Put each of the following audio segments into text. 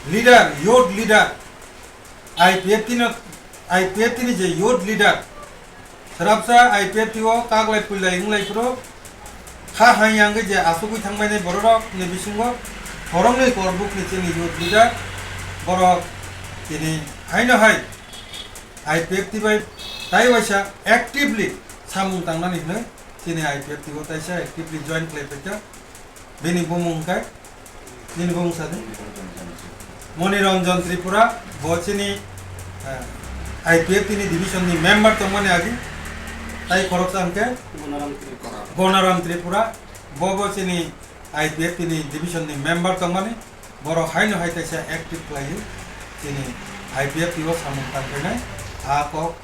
leader, youth leader, IPF ni je youth leader. Serapsa IPF o kaglai pulai inglai pro kha hayang je asugui thangbai nei borok ne bisingo horong nei korbuk ni cheni youth leader borok tini haino hai IPF bai tai waisa actively samung tangnani hne chini IPF go taisa actively join clay peta bini bumung kai bini bumung sade Moniranjan Tripura bochini IPF ni division ni member tomane agi tai koroksanke Gonaram Tripura bobo chini IPF ni division ni member tomane boro haino hai taisa active clay chini IPF go samung tangnai ako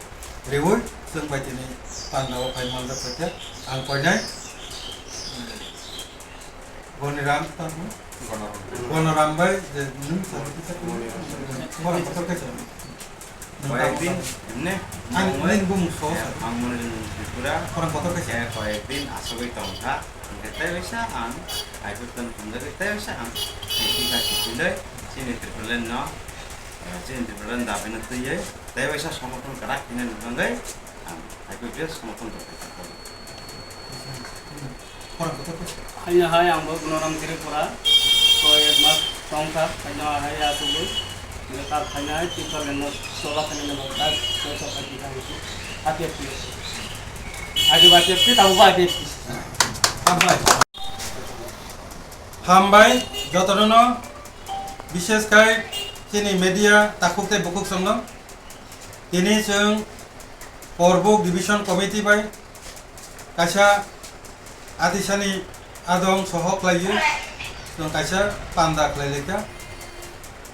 reward sung bai chini pandao pai manda peta ang koinai Goniram tamu Gonaram bai je nung sa kita orang kotor kaca কয়েকদিন এমনি lain bung so আঙ্গুলের পুরা orang kotor kaca কয়েকদিন আসবে তংথা তাই বেশা আং iPhone ফোনদের তাই বেশা আং এইটা কিলে চিনি ত্রিপুলেন ন চিনি ত্রিপুলেন দাবিনা তুইয়ে তাই বেশা সমর্থন করা কিনে নঙ্গাই আং আইফোন সমর্থন করতে orang kotor kaca hanya hai ang Gunaram Tripura ko ek mas tongka hanya hai asubu nekar hanya tipar leno sola kene leno tak so so pagi kami ati tahu ba ati hambai jotono বিশেষ kai chini media takukte bukuk songno ini sung Porbuk division committee bai kaisa atisani adong sohok layu sung kaisa panda klaileka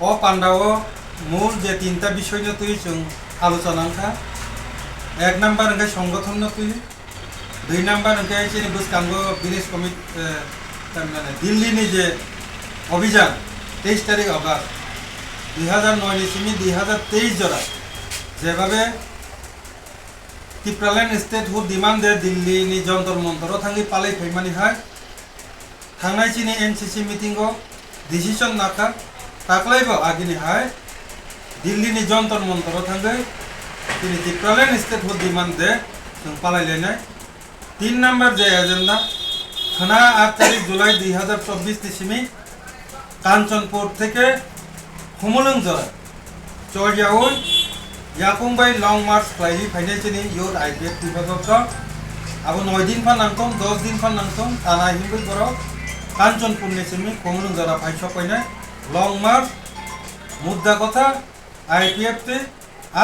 o pandao mul je tinta বিষয় নিয়ে তুই sung আলোচনা খা এক number নকে সংগঠন ন তুই দুই number নকে chini buskango village committee মানে দিল্লি নি যে অভিযান 23 তারিখ আগস্ট 2009 নিসিমি 2023 জরা যেভাবে ত্রিপুরাল্যান্ড স্টেট হু ডিমান্ড দে দিল্লি নি যন্তর মন্তর থাঙ্গি পালাই ফैमानि हाय थांनाय चिनि एनसीसी मीटिंग डिसिजन नाका ताकलाइबो आगिनि हाय दिल्ली नि जंतर मंतर थांगै चिनि त्रिपुराल्যান্ড स्टेट हु डिमांड दे जों पालाई लेनाय 3 नम्बर जे एजेंडा खाना 8 तारिख जुलाई 2024 निसिमी कांचनपुर থেকে हुमुलुं जरा चौरियाउन याकुंबाई लॉन्ग मार्च फ्लाइली फाइनेंशियली योर आईपीएफ विभाग अब 9 दिन फन नांगतम 10 दिन फन नांगतम ताना हिंबै बरो कांचनपुर निसिमी हुमुलुं जरा फाइसो कइना लॉन्ग मार्च मुद्दा कथा आईपीएफ ते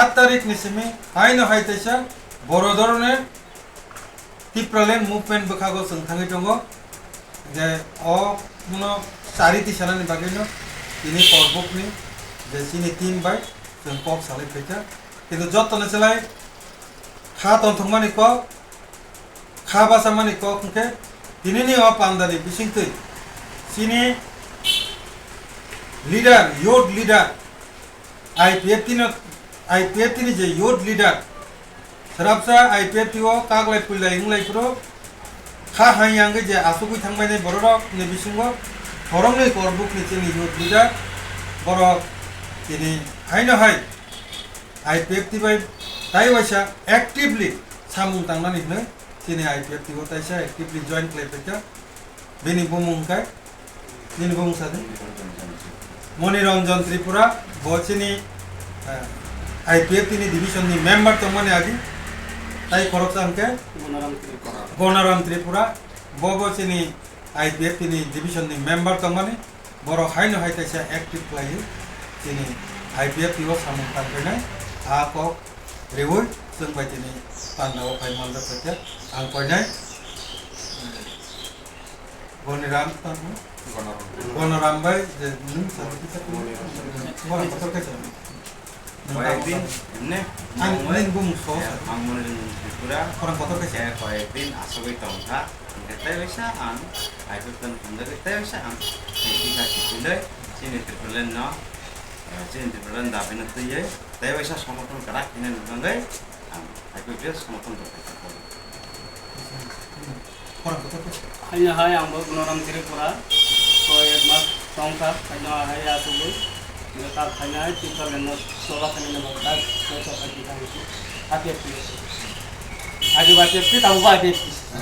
8 तारिख निसिमी हाइनो हाइतेसा बरो धरने ত্রিপুরাল্যান্ড মুভমেন্ট বখাগো जों थाङै दङ जे अ मनो चारिति सानानि बागैनो दिनै परबकनि जे सिनि 3 बाय जों पक सालाय फैता किन्तु जतने चलाय खा तंथंमानि को खा बासामानि को खुंखे दिनैनि अ पान्दानि बिसिंतै सिनि लीडर youth leader IPF नि जे youth leader Serapsa IPF o kaglai pulai inglai pro kha hayang je asugui thangbai nei borok ne bisingo horong nei korbuk ni cheni youth leader borok tini haino hai IPF bai tai waisa actively samung tangnani hne chini IPF go taisa actively join clay peta bini bumung kai bini bumung sade Moniranjan Tripura bochini IPF ni division ni member tomane agi tai koroksanke Gonaram Tripura bobo chini IPF ni division ni member tomane boro haino hai taisa active play chini IPF go samung tangnai ako reward sung bai chini pandao pai manda peta ang koinai Goniram tamu Gonaram bai je nung sa kita orang kotor kaca কয়েকদিন এমনি lain bung so আঙ্গুলের পুরা orang kotor kaca কয়েকদিন আসবে তংথা তাই বেশা আং iPhone ফোনদের তাই বেশা আং এইটা কিলে চিনি ত্রিপুলেন ন চিনি ত্রিপুলেন দাবিনা তুইয়ে তাই বেশা সমর্থন করা কিনে নঙ্গাই আং আইফোন সমর্থন করতে orang kotor kaca hanya hai ang Gunaram Tripura ko ek mas tongka hanya hai asubu tak hanya tinggal yang solat ini nama tak besok pagi kami itu. Akhir itu. Akhir baca itu tahu apa itu.